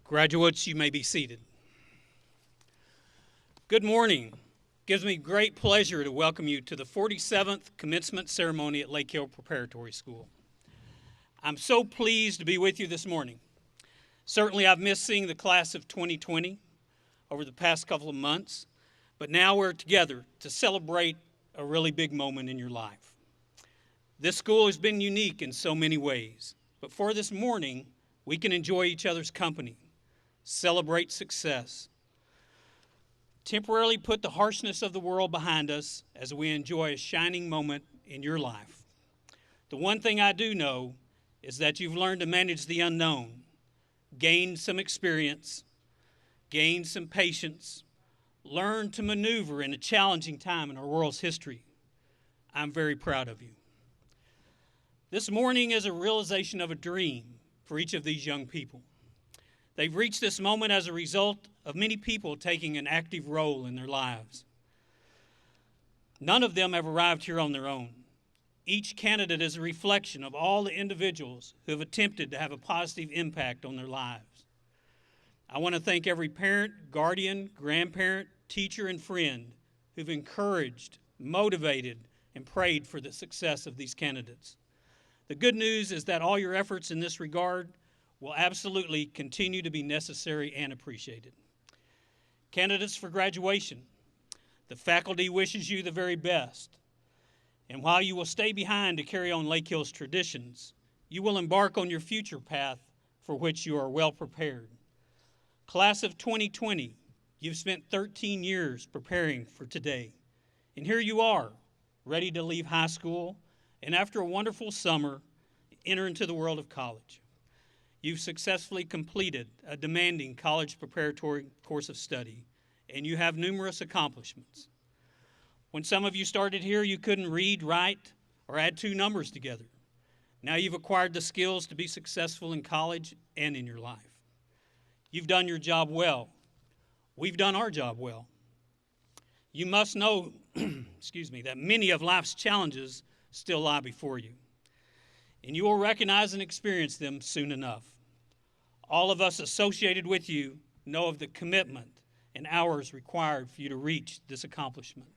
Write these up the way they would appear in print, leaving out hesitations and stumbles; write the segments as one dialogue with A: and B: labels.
A: Graduates, you may be seated. Good morning. It gives me great pleasure to welcome you to the 47th Commencement Ceremony at Lakehill Preparatory School. I'm so pleased to be with you this morning. Certainly I've missed seeing the class of 2020 over the past couple of months, but now we're together to celebrate a really big moment in your life. This school has been unique in so many ways, but for this morning, we can enjoy each other's company, celebrate success, temporarily put the harshness of the world behind us as we enjoy a shining moment in your life. The one thing I do know is that you've learned to manage the unknown, gained some experience, gained some patience, learned to maneuver in a challenging time in our world's history. I'm very proud of you. This morning is a realization of a dream for each of these young people. They've reached this moment as a result of many people taking an active role in their lives. None of them have arrived here on their own. Each candidate is a reflection of all the individuals who have attempted to have a positive impact on their lives. I want to thank every parent, guardian, grandparent, teacher, and friend who've encouraged, motivated, and prayed for the success of these candidates. The good news is that all your efforts in this regard will absolutely continue to be necessary and appreciated. Candidates for graduation, the faculty wishes you the very best. And while you will stay behind to carry on Lakehill's traditions, you will embark on your future path for which you are well prepared. Class of 2020, you've spent 13 years preparing for today. And here you are, ready to leave high school, and after a wonderful summer, enter into the world of college. You've successfully completed a demanding college preparatory course of study, and you have numerous accomplishments. When some of you started here, you couldn't read, write, or add two numbers together. Now you've acquired the skills to be successful in college and in your life. You've done your job well. We've done our job well. You must know, that many of life's challenges still lie before you, and you will recognize and experience them soon enough. All of us associated with you know of the commitment and hours required for you to reach this accomplishment.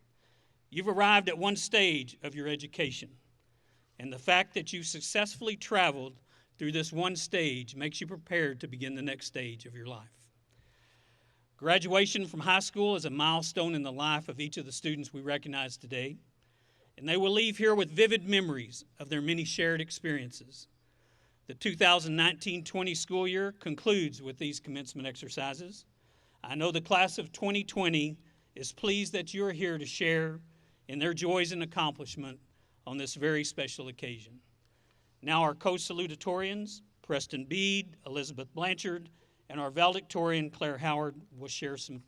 A: You've arrived at one stage of your education, and the fact that you've successfully traveled through this one stage makes you prepared to begin the next stage of your life. Graduation from high school is a milestone in the life of each of the students we recognize today, and they will leave here with vivid memories of their many shared experiences. The 2019-20 school year concludes with these commencement exercises. I know the class of 2020 is pleased that you are here to share in their joys and accomplishment on this very special occasion. Now our co-salutatorians, Preston Bied, Elizabeth Blanchard, and our valedictorian, Claire Howard, will share some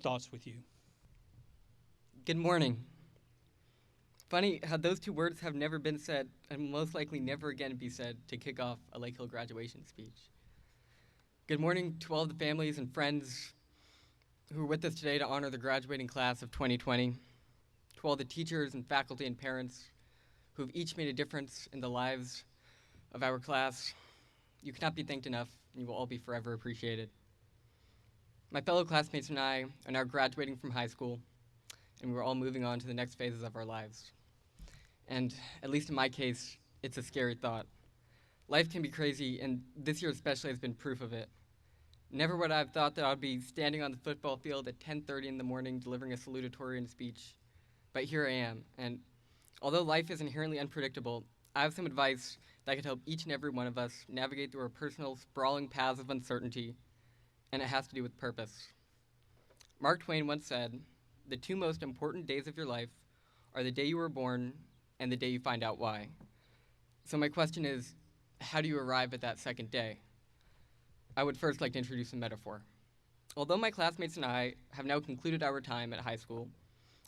A: thoughts with you.
B: Good morning. Funny how those two words have never been said and will most likely never again be said to kick off a Lakehill graduation speech. Good morning to all the families and friends who are with us today to honor the graduating class of 2020, to all the teachers and faculty and parents who have each made a difference in the lives of our class. You cannot be thanked enough, and you will all be forever appreciated. My fellow classmates and I are now graduating from high school, and we're all moving on to the next phases of our lives. And at least in my case, it's a scary thought. Life can be crazy, and this year especially has been proof of it. Never would I have thought that I'd be standing on the football field at 10:30 in the morning delivering a salutatorian speech, but here I am. And although life is inherently unpredictable, I have some advice that could help each and every one of us navigate through our personal sprawling paths of uncertainty, and it has to do with purpose. Mark Twain once said, "The two most important days of your life are the day you were born and the day you find out why." So my question is, how do you arrive at that second day? I would first like to introduce a metaphor. Although my classmates and I have now concluded our time at high school,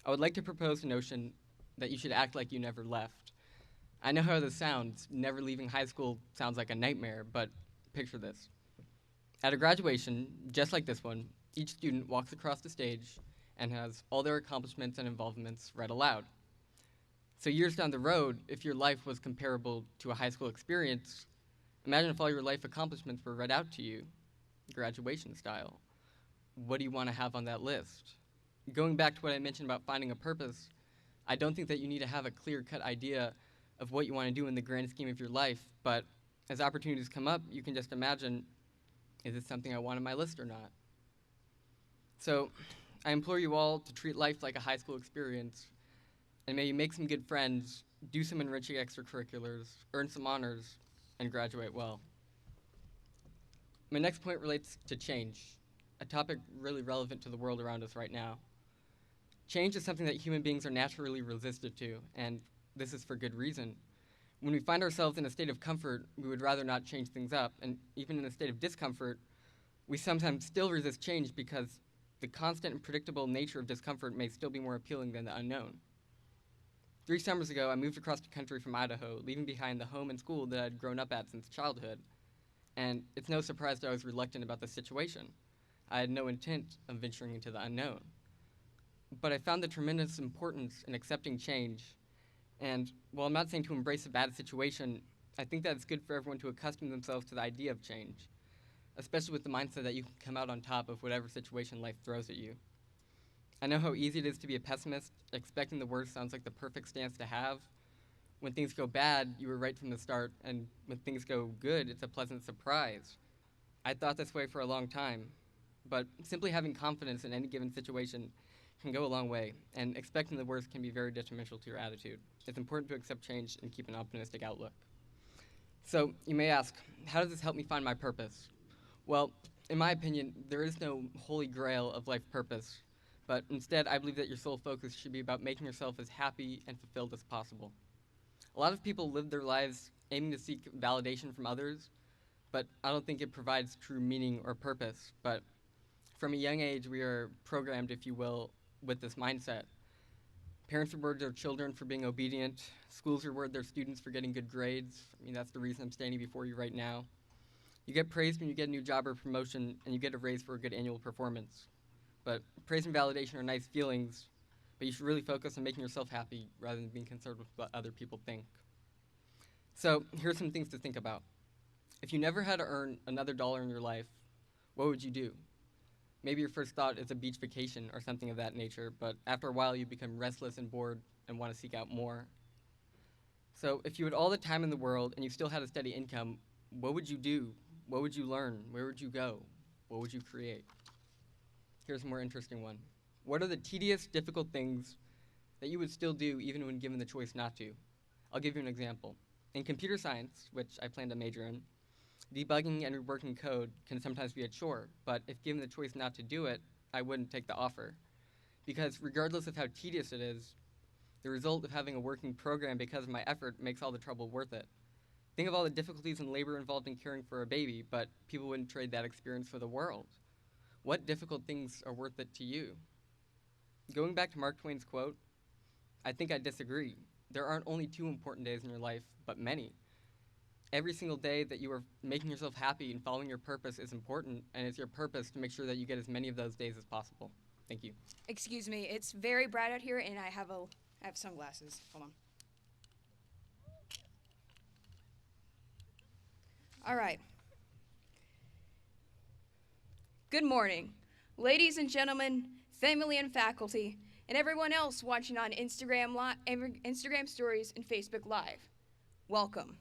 B: I would like to propose the notion that you should act like you never left. I know how this sounds. Never leaving high school sounds like a nightmare, but picture this. At a graduation, just like this one, each student walks across the stage and has all their accomplishments and involvements read aloud. So years down the road, if your life was comparable to a high school experience, imagine if all your life accomplishments were read out to you. graduation style. What do you want to have on that list? Going back to what I mentioned about finding a purpose, I don't think that you need to have a clear-cut idea of what you want to do in the grand scheme of your life, but as opportunities come up, you can just imagine, is this something I want on my list or not? So I implore you all to treat life like a high school experience, and may you make some good friends, do some enriching extracurriculars, earn some honors, and graduate well. My next point relates to change, a topic really relevant to the world around us right now. Change is something that human beings are naturally resistant to, and this is for good reason. When we find ourselves in a state of comfort, we would rather not change things up, and even in a state of discomfort, we sometimes still resist change because the constant and predictable nature of discomfort may still be more appealing than the unknown. 3 summers ago, I moved across the country from Idaho, leaving behind the home and school that I'd grown up at since childhood, and it's no surprise that I was reluctant about the situation. I had no intent of venturing into the unknown. But I found the tremendous importance in accepting change. And while I'm not saying to embrace a bad situation, I think that it's good for everyone to accustom themselves to the idea of change, especially with the mindset that you can come out on top of whatever situation life throws at you. I know how easy it is to be a pessimist. Expecting the worst sounds like the perfect stance to have. When things go bad, you were right from the start, and when things go good, it's a pleasant surprise. I thought this way for a long time, but simply having confidence in any given situation can go a long way, and expecting the worst can be very detrimental to your attitude. It's important to accept change and keep an optimistic outlook. So, you may ask, how does this help me find my purpose? Well, in my opinion, there is no holy grail of life purpose, but instead, I believe that your sole focus should be about making yourself as happy and fulfilled as possible. A lot of people live their lives aiming to seek validation from others, but I don't think it provides true meaning or purpose. But from a young age, we are programmed, if you will, with this mindset. Parents reward their children for being obedient. Schools reward their students for getting good grades. I mean, that's the reason I'm standing before you right now. You get praised when you get a new job or promotion, and you get a raise for a good annual performance. But praise and validation are nice feelings, but you should really focus on making yourself happy rather than being concerned with what other people think. So here's some things to think about. If you never had to earn another dollar in your life, what would you do? Maybe your first thought is a beach vacation or something of that nature, but after a while you become restless and bored and want to seek out more. So if you had all the time in the world and you still had a steady income, what would you do? What would you learn? Where would you go? What would you create? Here's a more interesting one. What are the tedious, difficult things that you would still do even when given the choice not to? I'll give you an example. In computer science, which I plan to major in, debugging and reworking code can sometimes be a chore, but if given the choice not to do it, I wouldn't take the offer. Because regardless of how tedious it is, the result of having a working program because of my effort makes all the trouble worth it. Think of all the difficulties and labor involved in caring for a baby, but people wouldn't trade that experience for the world. What difficult things are worth it to you? Going back to Mark Twain's quote, I think I disagree. There aren't only 2 important days in your life, but many. Every single day that you are making yourself happy and following your purpose is important, and it's your purpose to make sure that you get as many of those days as possible. Thank you.
C: Excuse me, it's very bright out here, and I have sunglasses. Hold on. All right. Good morning, ladies and gentlemen, family and faculty, and everyone else watching on Instagram stories and Facebook Live. Welcome.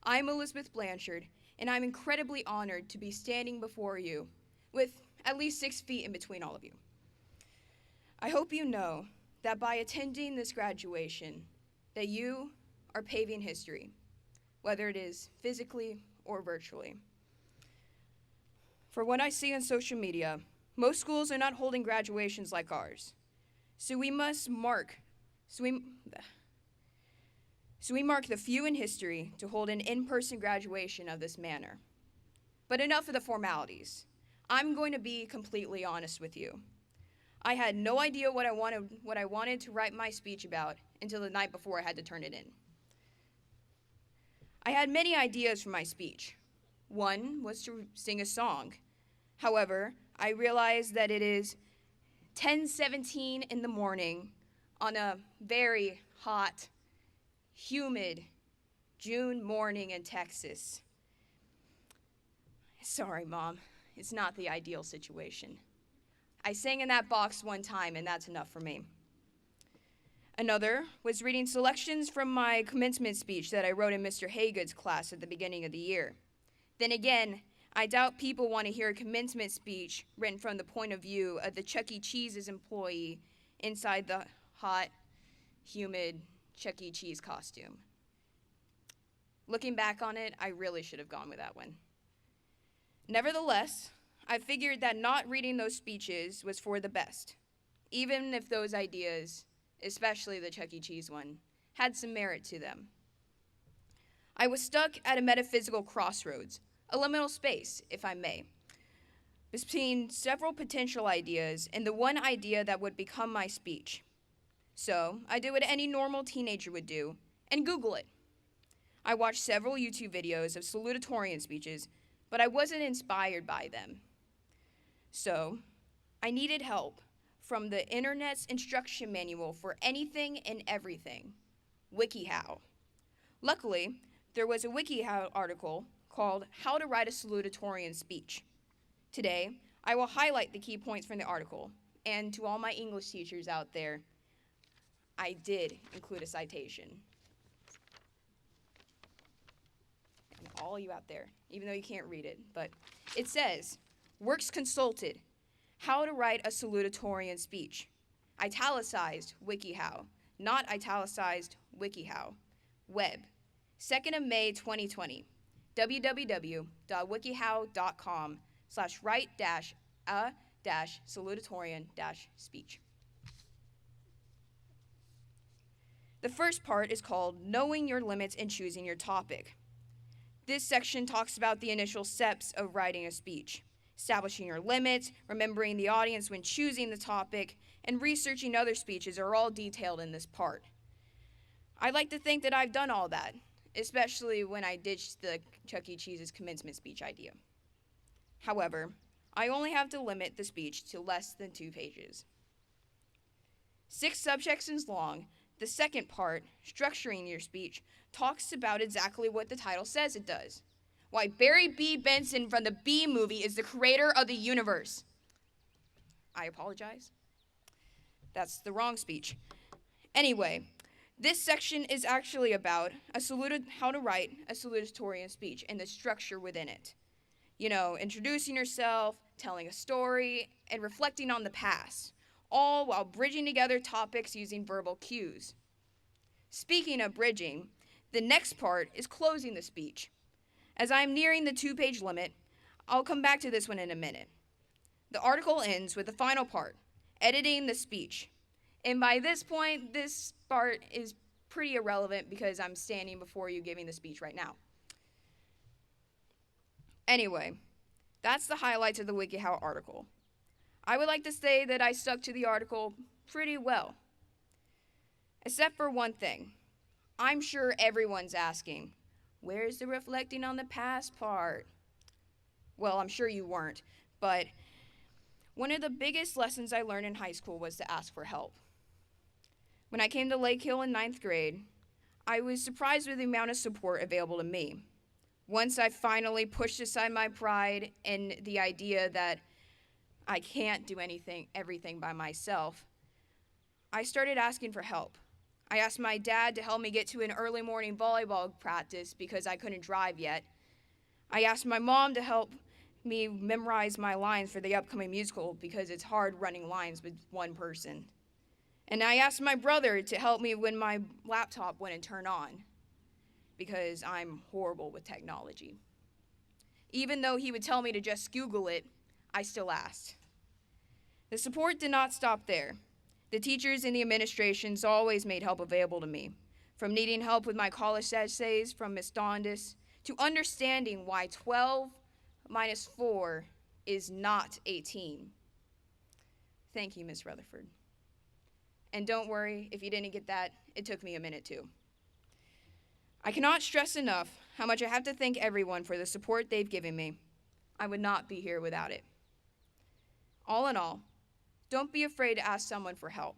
C: I'm Elizabeth Blanchard, and I'm incredibly honored to be standing before you with at least 6 feet in between all of you. I hope you know that by attending this graduation, that you are paving history, whether it is physically or virtually. For what I see on social media, most schools are not holding graduations like ours. So we mark the few in history to hold an in-person graduation of this manner. But enough of the formalities. I'm going to be completely honest with you. I had no idea what I wanted to write my speech about until the night before I had to turn it in. I had many ideas for my speech. One was to sing a song. However, I realized that it is 10:17 in the morning on a very hot, humid June morning in Texas. Sorry, Mom. is not the ideal situation. I sang in that box one time, and that's enough for me. Another was reading selections from my commencement speech that I wrote in Mr. Haygood's class at the beginning of the year. Then again, I doubt people want to hear a commencement speech written from the point of view of the Chuck E. Cheese's employee inside the hot, humid Chuck E. Cheese costume. Looking back on it, I really should have gone with that one. Nevertheless, I figured that not reading those speeches was for the best, even if those ideas, especially the Chuck E. Cheese one, had some merit to them. I was stuck at a metaphysical crossroads, a liminal space, if I may, between several potential ideas and the one idea that would become my speech. So I did what any normal teenager would do and Google it. I watched several YouTube videos of salutatorian speeches, but I wasn't inspired by them. So I needed help from the internet's instruction manual for anything and everything, WikiHow. Luckily, there was a WikiHow article called How to Write a Salutatorian Speech. Today, I will highlight the key points from the article, and to all my English teachers out there, I did include a citation. And all you out there, even though you can't read it, but it says, Works consulted, how to write a salutatorian speech. Italicized WikiHow, not italicized WikiHow. Web, 2nd of May 2020, www.wikihau.com/write-a-salutatorian-speech. The first part is called Knowing Your Limits and Choosing Your Topic. This section talks about the initial steps of writing a speech. Establishing your limits, remembering the audience when choosing the topic, and researching other speeches are all detailed in this part. I like to think that I've done all that, especially when I ditched the Chuck E. Cheese's commencement speech idea. However, I only have to limit the speech to less than 2 pages. 6 subsections long, the second part, structuring your speech, talks about exactly what the title says it does. Why Barry B. Benson from the Bee Movie is the creator of the universe. I apologize. That's the wrong speech. Anyway, this section is actually about how to write a salutatorian speech and the structure within it. You know, introducing yourself, telling a story, and reflecting on the past, all while bridging together topics using verbal cues. Speaking of bridging, the next part is closing the speech. As I am nearing the 2-page limit, I'll come back to this one in a minute. The article ends with the final part, editing the speech. And by this point, this part is pretty irrelevant because I'm standing before you giving the speech right now. Anyway, that's the highlights of the WikiHow article. I would like to say that I stuck to the article pretty well. Except for one thing. I'm sure everyone's asking, where's the reflecting on the past part? Well, I'm sure you weren't, but one of the biggest lessons I learned in high school was to ask for help. When I came to Lakehill in 9th grade, I was surprised with the amount of support available to me. Once I finally pushed aside my pride and the idea that I can't do everything by myself, I started asking for help. I asked my dad to help me get to an early morning volleyball practice because I couldn't drive yet. I asked my mom to help me memorize my lines for the upcoming musical because it's hard running lines with one person. And I asked my brother to help me when my laptop wouldn't turn on because I'm horrible with technology. Even though he would tell me to just Google it, I still asked. The support did not stop there. The teachers and the administrations always made help available to me, from needing help with my college essays from Miss Dondis to understanding why 12 minus 4 is not 18. Thank you, Miss Rutherford. And don't worry, if you didn't get that, it took me a minute too. I cannot stress enough how much I have to thank everyone for the support they've given me. I would not be here without it. All in all, don't be afraid to ask someone for help.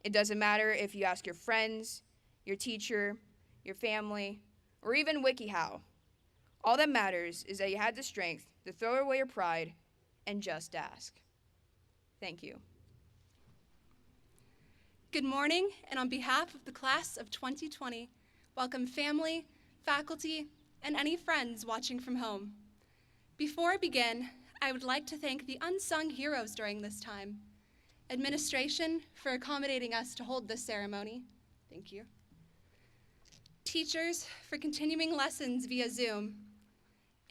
C: It doesn't matter if you ask your friends, your teacher, your family, or even WikiHow. All that matters is that you had the strength to throw away your pride and just ask. Thank you.
D: Good morning, and on behalf of the class of 2020, welcome family, faculty, and any friends watching from home. Before I begin, I would like to thank the unsung heroes during this time. Administration for accommodating us to hold this ceremony. Thank you. Teachers for continuing lessons via Zoom.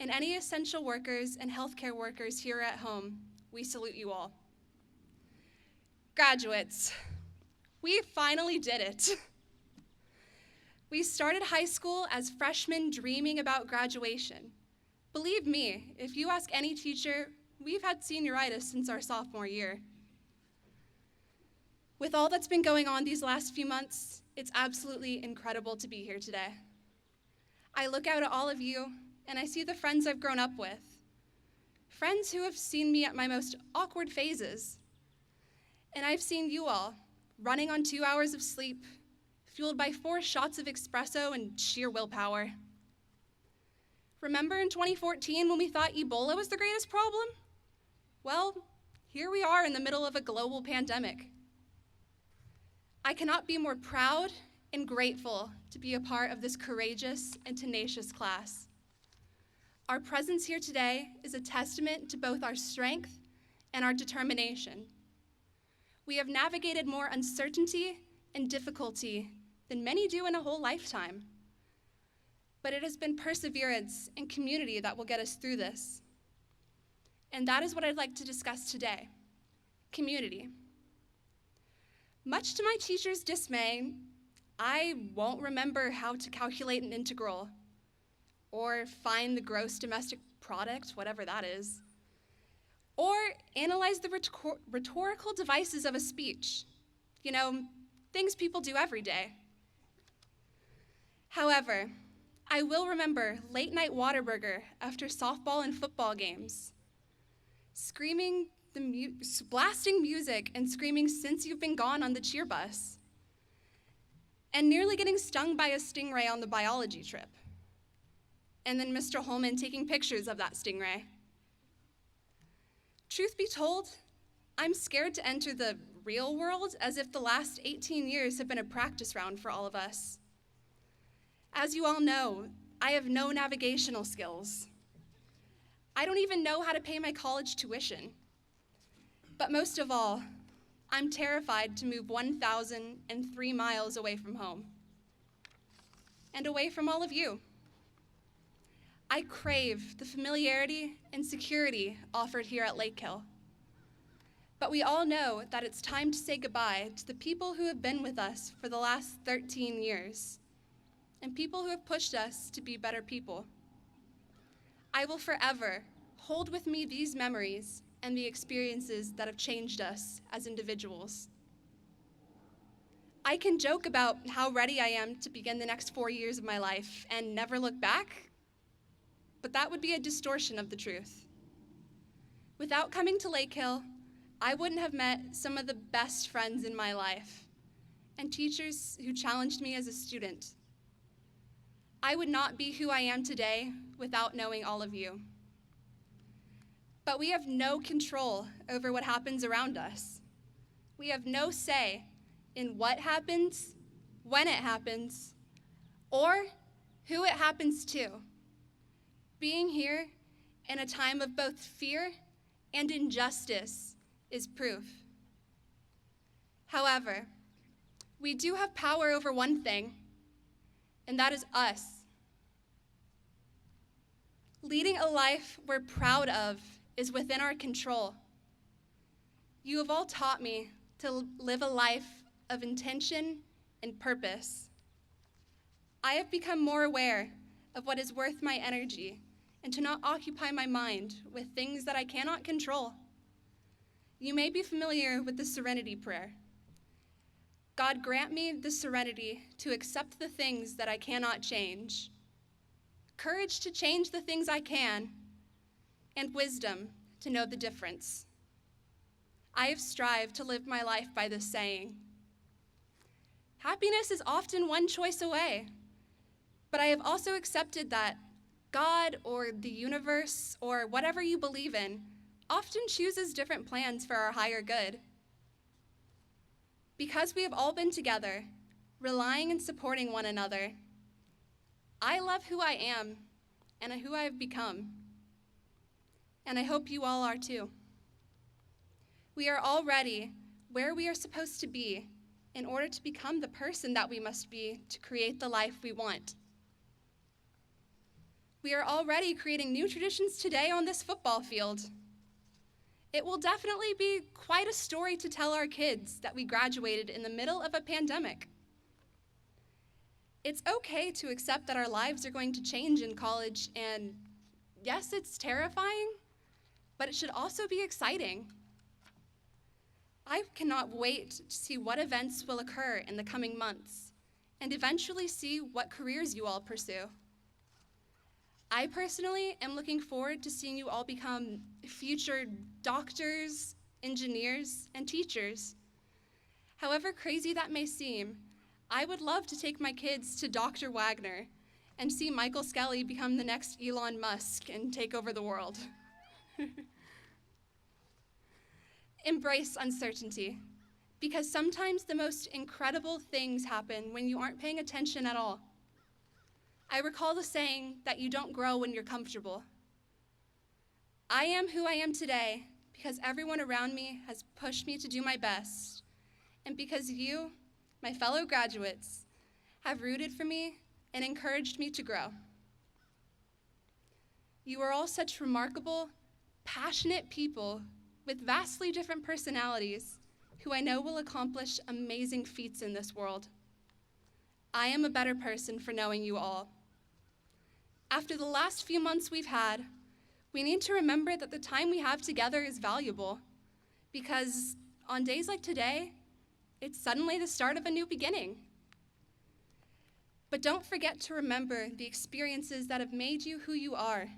D: And any essential workers and healthcare workers here at home, we salute you all. Graduates, we finally did it. We started high school as freshmen dreaming about graduation. Believe me, if you ask any teacher, we've had senioritis since our sophomore year. With all that's been going on these last few months, it's absolutely incredible to be here today. I look out at all of you, and I see the friends I've grown up with. Friends who have seen me at my most awkward phases. And I've seen you all, running on 2 hours of sleep, fueled by 4 shots of espresso and sheer willpower. Remember in 2014 when we thought Ebola was the greatest problem? Well, here we are in the middle of a global pandemic. I cannot be more proud and grateful to be a part of this courageous and tenacious class. Our presence here today is a testament to both our strength and our determination. We have navigated more uncertainty and difficulty than many do in a whole lifetime. But it has been perseverance and community that will get us through this. And that is what I'd like to discuss today, community. Much to my teacher's dismay, I won't remember how to calculate an integral or find the gross domestic product, whatever that is, or analyze the rhetorical devices of a speech. You know, things people do every day. However, I will remember late night Whataburger after softball and football games, blasting music and screaming "Since You've Been Gone" on the cheer bus, and nearly getting stung by a stingray on the biology trip, and then Mr. Holman taking pictures of that stingray. Truth be told, I'm scared to enter the real world as if the last 18 years have been a practice round for all of us. As you all know, I have no navigational skills. I don't even know how to pay my college tuition. But most of all, I'm terrified to move 1,003 miles away from home and away from all of you. I crave the familiarity and security offered here at Lakehill. But we all know that it's time to say goodbye to the people who have been with us for the last 13 years and people who have pushed us to be better people. I will forever hold with me these memories and the experiences that have changed us as individuals. I can joke about how ready I am to begin the next 4 years of my life and never look back, but that would be a distortion of the truth. Without coming to Lakehill, I wouldn't have met some of the best friends in my life and teachers who challenged me as a student. I would not be who I am today without knowing all of you. But we have no control over what happens around us. We have no say in what happens, when it happens, or who it happens to. Being here in a time of both fear and injustice is proof. However, we do have power over one thing, and that is us. Leading a life we're proud of is within our control. You have all taught me to live a life of intention and purpose. I have become more aware of what is worth my energy and to not occupy my mind with things that I cannot control. You may be familiar with the Serenity Prayer. God, grant me the serenity to accept the things that I cannot change, courage to change the things I can, and wisdom to know the difference. I have strived to live my life by this saying. Happiness is often one choice away, but I have also accepted that God or the universe or whatever you believe in often chooses different plans for our higher good. Because we have all been together, relying and supporting one another, I love who I am and who I have become. And I hope you all are too. We are already where we are supposed to be in order to become the person that we must be to create the life we want. We are already creating new traditions today on this football field. It will definitely be quite a story to tell our kids that we graduated in the middle of a pandemic. It's okay to accept that our lives are going to change in college, and yes, it's terrifying, but it should also be exciting. I cannot wait to see what events will occur in the coming months, and eventually see what careers you all pursue. I personally am looking forward to seeing you all become future doctors, engineers, and teachers. However crazy that may seem, I would love to take my kids to Dr. Wagner and see Michael Skelly become the next Elon Musk and take over the world. Embrace uncertainty, because sometimes the most incredible things happen when you aren't paying attention at all. I recall the saying that you don't grow when you're comfortable. I am who I am today because everyone around me has pushed me to do my best, and because you, my fellow graduates, have rooted for me and encouraged me to grow. You are all such remarkable, passionate people with vastly different personalities who I know will accomplish amazing feats in this world. I am a better person for knowing you all. After the last few months we've had, we need to remember that the time we have together is valuable, because on days like today, it's suddenly the start of a new beginning. But don't forget to remember the experiences that have made you who you are,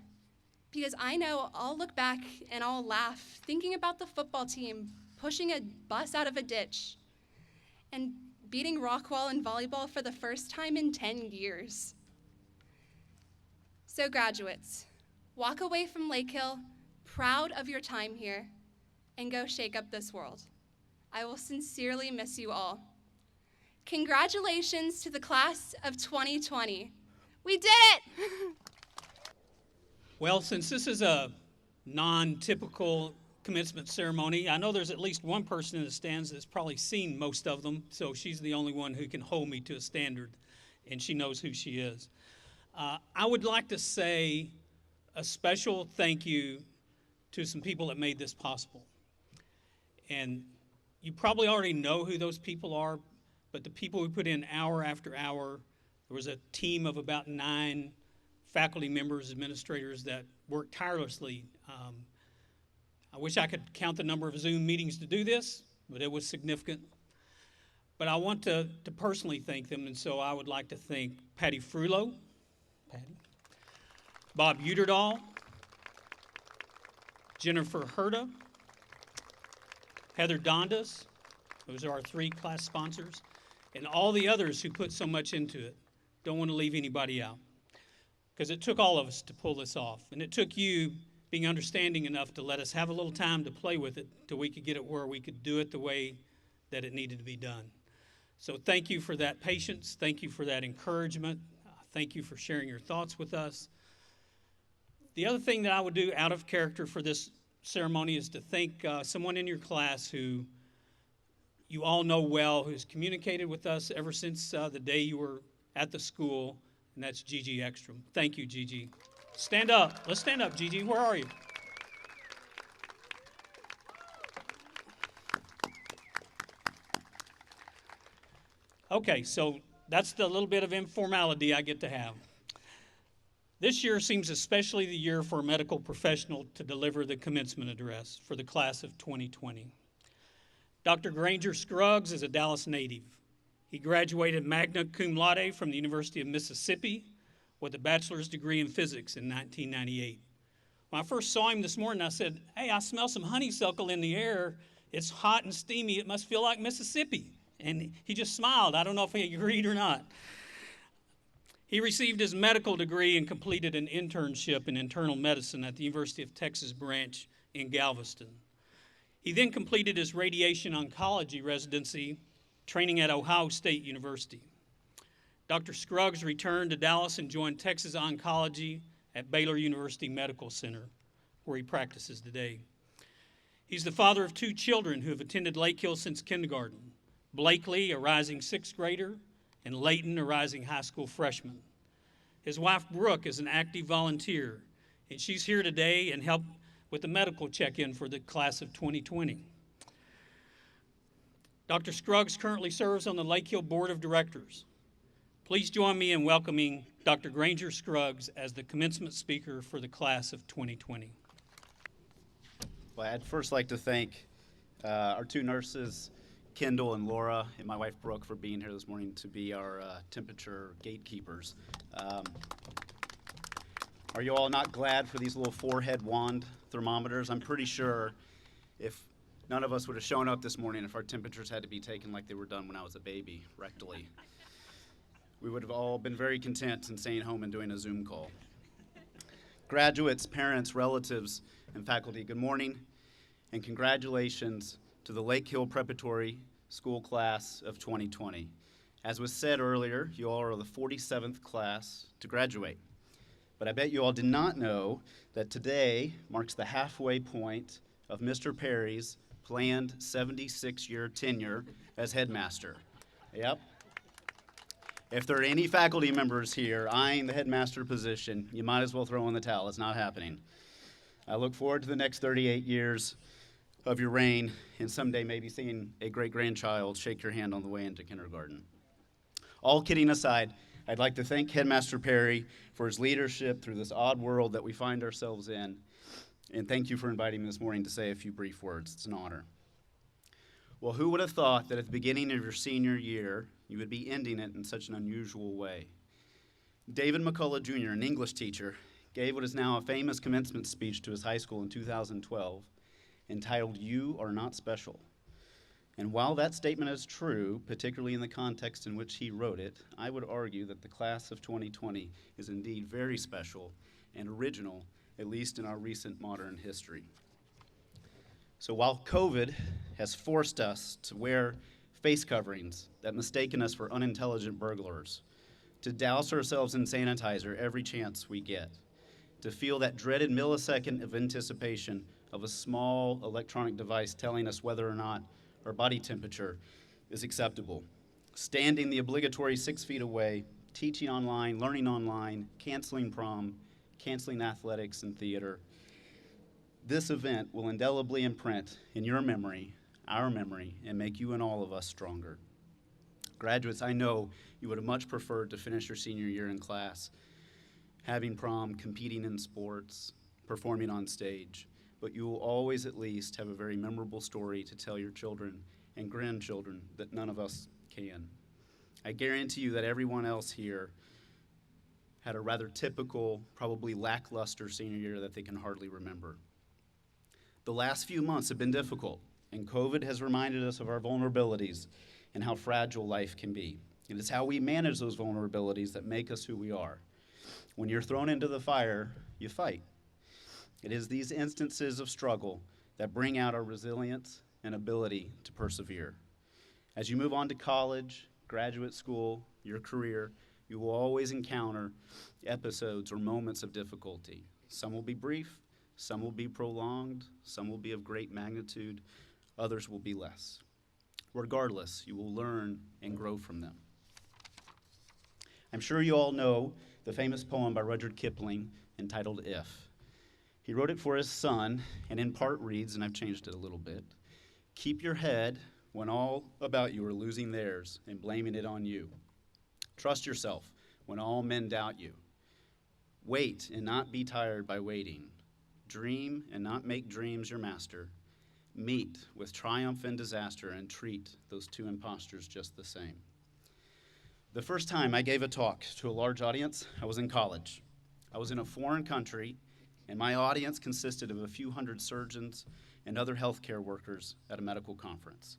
D: because I know I'll look back and I'll laugh thinking about the football team pushing a bus out of a ditch and beating Rockwell in volleyball for the first time in 10 years. So graduates, walk away from Lakehill proud of your time here and go shake up this world. I will sincerely miss you all. Congratulations to the class of 2020. We did it!
A: Well, since this is a non-typical commencement ceremony, I know there's at least one person in the stands that's probably seen most of them, so she's the only one who can hold me to a standard, and she knows who she is. I would like to say a special thank you to some people that made this possible. And you probably already know who those people are, but the people who put in hour after hour, there was a team of about 9 faculty members, administrators that worked tirelessly. I wish I could count the number of Zoom meetings to do this, but it was significant. But I want to personally thank them, and so I would like to thank Patty Frulo, Bob Uterdahl, Jennifer Herda, Heather Dondas, those are our 3 class sponsors, and all the others who put so much into it. Don't want to leave anybody out, because it took all of us to pull this off, and it took you being understanding enough to let us have a little time to play with it till we could get it where we could do it the way that it needed to be done. So thank you for that patience. Thank you for that encouragement. Thank you for sharing your thoughts with us. The other thing that I would do out of character for this ceremony is to thank someone in your class who you all know well, who's communicated with us ever since the day you were at the school, and that's Gigi Ekstrom. Thank you, Gigi. Stand up. Let's stand up, Gigi. Where are you? Okay, so that's the little bit of informality I get to have. This year seems especially the year for a medical professional to deliver the commencement address for the class of 2020. Dr. Granger Scruggs is a Dallas native. He graduated magna cum laude from the University of Mississippi with a bachelor's degree in physics in 1998. When I first saw him this morning, I said, "Hey, I smell some honeysuckle in the air. It's hot and steamy. It must feel like Mississippi." And he just smiled. I don't know if he agreed or not. He received his medical degree and completed an internship in internal medicine at the University of Texas branch in Galveston. He then completed his radiation oncology residency training at Ohio State University. Dr. Scruggs returned to Dallas and joined Texas Oncology at Baylor University Medical Center, where he practices today. He's the father of 2 children who have attended Lakehill since kindergarten: Blakely, a rising 6th grader, and Layton, a rising high school freshman. His wife, Brooke, is an active volunteer, and she's here today and helped with the medical check-in for the class of 2020. Dr. Scruggs currently serves on the Lakehill Board of Directors. Please join me in welcoming Dr. Granger Scruggs as the commencement speaker for the class of 2020.
E: Well, I'd first like to thank our 2 nurses, Kendall and Laura, and my wife Brooke, for being here this morning to be our temperature gatekeepers. Are you all not glad for these little forehead wand thermometers? I'm pretty sure if none of us would have shown up this morning if our temperatures had to be taken like they were done when I was a baby, rectally. We would have all been very content in staying home and doing a Zoom call. Graduates, parents, relatives, and faculty, good morning, and congratulations to the Lakehill Preparatory School Class of 2020. As was said earlier, you all are the 47th class to graduate. But I bet you all did not know that today marks the halfway point of Mr. Perry's planned 76-year tenure as headmaster. Yep. If there are any faculty members here eyeing the headmaster position, you might as well throw in the towel. It's not happening. I look forward to the next 38 years of your reign, and someday maybe seeing a great-grandchild shake your hand on the way into kindergarten. All kidding aside, I'd like to thank Headmaster Perry for his leadership through this odd world that we find ourselves in, and thank you for inviting me this morning to say a few brief words. It's an honor. Well, who would have thought that at the beginning of your senior year, you would be ending it in such an unusual way? David McCullough Jr., an English teacher, gave what is now a famous commencement speech to his high school in 2012, entitled, "You Are Not Special." And while that statement is true, particularly in the context in which he wrote it, I would argue that the class of 2020 is indeed very special and original, at least in our recent modern history. So while COVID has forced us to wear face coverings that mistaken us for unintelligent burglars, to douse ourselves in sanitizer every chance we get, to feel that dreaded millisecond of anticipation of a small electronic device telling us whether or not our body temperature is acceptable, standing the obligatory 6 feet away, teaching online, learning online, canceling prom, canceling athletics and theater. This event will indelibly imprint in your memory, our memory, and make you and all of us stronger. Graduates, I know you would have much preferred to finish your senior year in class, having prom, competing in sports, performing on stage, but you will always at least have a very memorable story to tell your children and grandchildren that none of us can. I guarantee you that everyone else here had a rather typical, probably lackluster senior year that they can hardly remember. The last few months have been difficult, and COVID has reminded us of our vulnerabilities and how fragile life can be. It is how we manage those vulnerabilities that make us who we are. When you're thrown into the fire, you fight. It is these instances of struggle that bring out our resilience and ability to persevere. As you move on to college, graduate school, your career, you will always encounter episodes or moments of difficulty. Some will be brief, some will be prolonged, some will be of great magnitude, others will be less. Regardless, you will learn and grow from them. I'm sure you all know the famous poem by Rudyard Kipling entitled If. He wrote it for his son, and in part reads, and I've changed it a little bit, "Keep your head when all about you are losing theirs and blaming it on you. Trust yourself when all men doubt you. Wait and not be tired by waiting. Dream and not make dreams your master. Meet with triumph and disaster and treat those 2 impostors just the same." The first time I gave a talk to a large audience, I was in college. I was in a foreign country, and my audience consisted of a few hundred surgeons and other healthcare workers at a medical conference.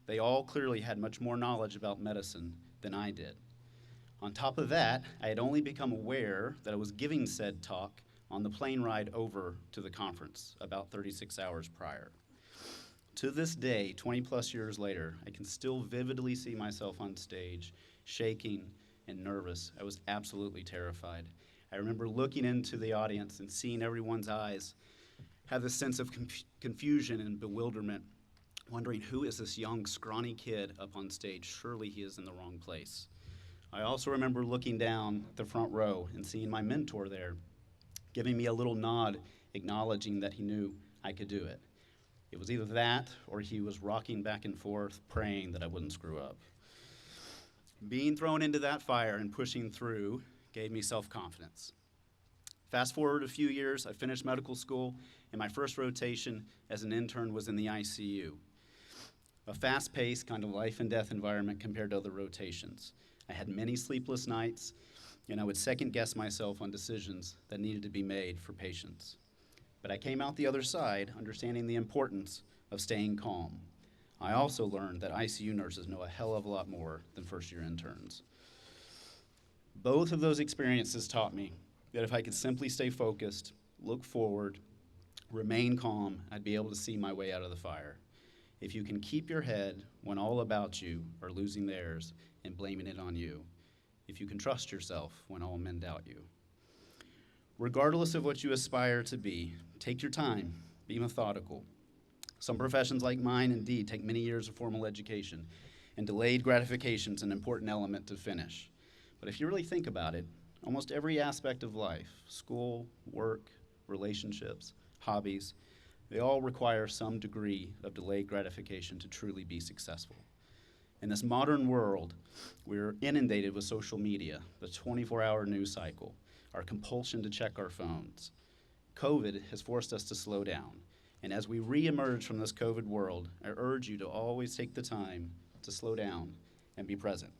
E: They all clearly had much more knowledge about medicine than I did. On top of that, I had only become aware that I was giving said talk on the plane ride over to the conference about 36 hours prior. To this day, 20 plus years later, I can still vividly see myself on stage, shaking and nervous. I was absolutely terrified. I remember looking into the audience and seeing everyone's eyes have this sense of confusion and bewilderment, wondering, who is this young, scrawny kid up on stage? Surely he is in the wrong place. I also remember looking down the front row and seeing my mentor there, giving me a little nod, acknowledging that he knew I could do it. It was either that or he was rocking back and forth, praying that I wouldn't screw up. Being thrown into that fire and pushing through gave me self-confidence. Fast forward a few years, I finished medical school, and my first rotation as an intern was in the ICU. A fast-paced kind of life and death environment compared to other rotations. I had many sleepless nights, and I would second-guess myself on decisions that needed to be made for patients. But I came out the other side understanding the importance of staying calm. I also learned that ICU nurses know a hell of a lot more than first-year interns. Both of those experiences taught me that if I could simply stay focused, look forward, remain calm, I'd be able to see my way out of the fire. If you can keep your head when all about you are losing theirs and blaming it on you, if you can trust yourself when all men doubt you. Regardless of what you aspire to be, take your time, be methodical. Some professions like mine indeed take many years of formal education, and delayed gratification is an important element to finish. But if you really think about it, almost every aspect of life, school, work, relationships, hobbies, they all require some degree of delayed gratification to truly be successful. In this modern world, we're inundated with social media, the 24-hour news cycle, our compulsion to check our phones. COVID has forced us to slow down, and as we reemerge from this COVID world, I urge you to always take the time to slow down and be present.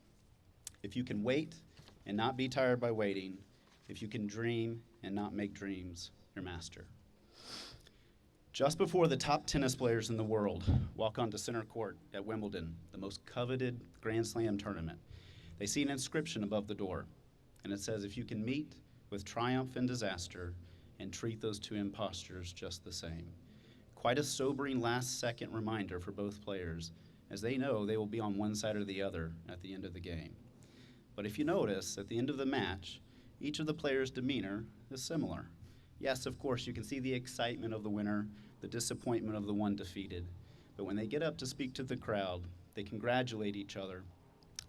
E: If you can wait and not be tired by waiting, if you can dream and not make dreams your master. Just before the top tennis players in the world walk onto center court at Wimbledon, the most coveted Grand Slam tournament, they see an inscription above the door, and it says, if you can meet with triumph and disaster and treat those two impostors just the same. Quite a sobering last-second reminder for both players, as they know they will be on one side or the other at the end of the game. But if you notice, at the end of the match, each of the players' demeanor is similar. Yes, of course, you can see the excitement of the winner, the disappointment of the one defeated. But when they get up to speak to the crowd, they congratulate each other,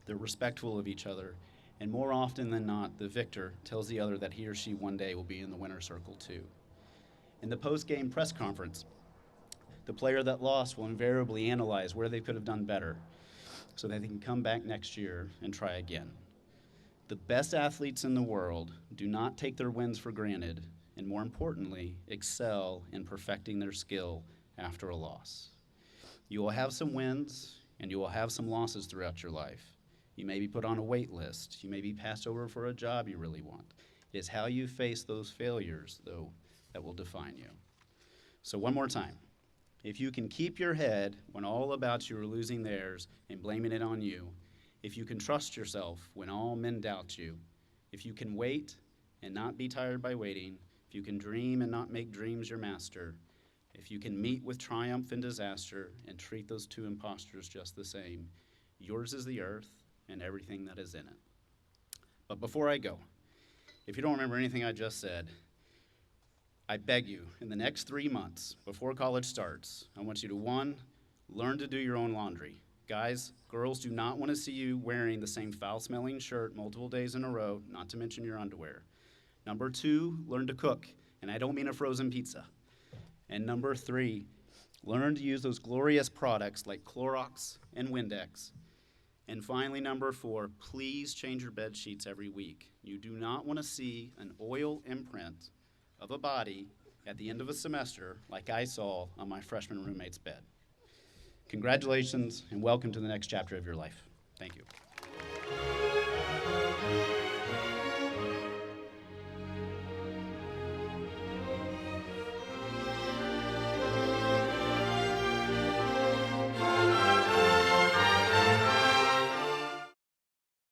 E: they're respectful of each other, and more often than not, the victor tells the other that he or she one day will be in the winner's circle too. In the post-game press conference, the player that lost will invariably analyze where they could have done better so that they can come back next year and try again. The best athletes in the world do not take their wins for granted, and more importantly, excel in perfecting their skill after a loss. You will have some wins and you will have some losses throughout your life. You may be put on a wait list. You may be passed over for a job you really want. It is how you face those failures, though, that will define you. So one more time. If you can keep your head when all about you are losing theirs and blaming it on you, if you can trust yourself when all men doubt you, if you can wait and not be tired by waiting, if you can dream and not make dreams your master, if you can meet with triumph and disaster and treat those two impostors just the same, yours is the earth and everything that is in it. But before I go, if you don't remember anything I just said, I beg you, in the next 3 months, before college starts, I want you to, 1, learn to do your own laundry. Guys, girls do not want to see you wearing the same foul-smelling shirt multiple days in a row, not to mention your underwear. Number 2, learn to cook, and I don't mean a frozen pizza. And number 3, learn to use those glorious products like Clorox and Windex. And finally, number 4, please change your bed sheets every week. You do not want to see an oil imprint of a body at the end of a semester like I saw on my freshman roommate's bed. Congratulations and welcome to the next chapter of your life. Thank you.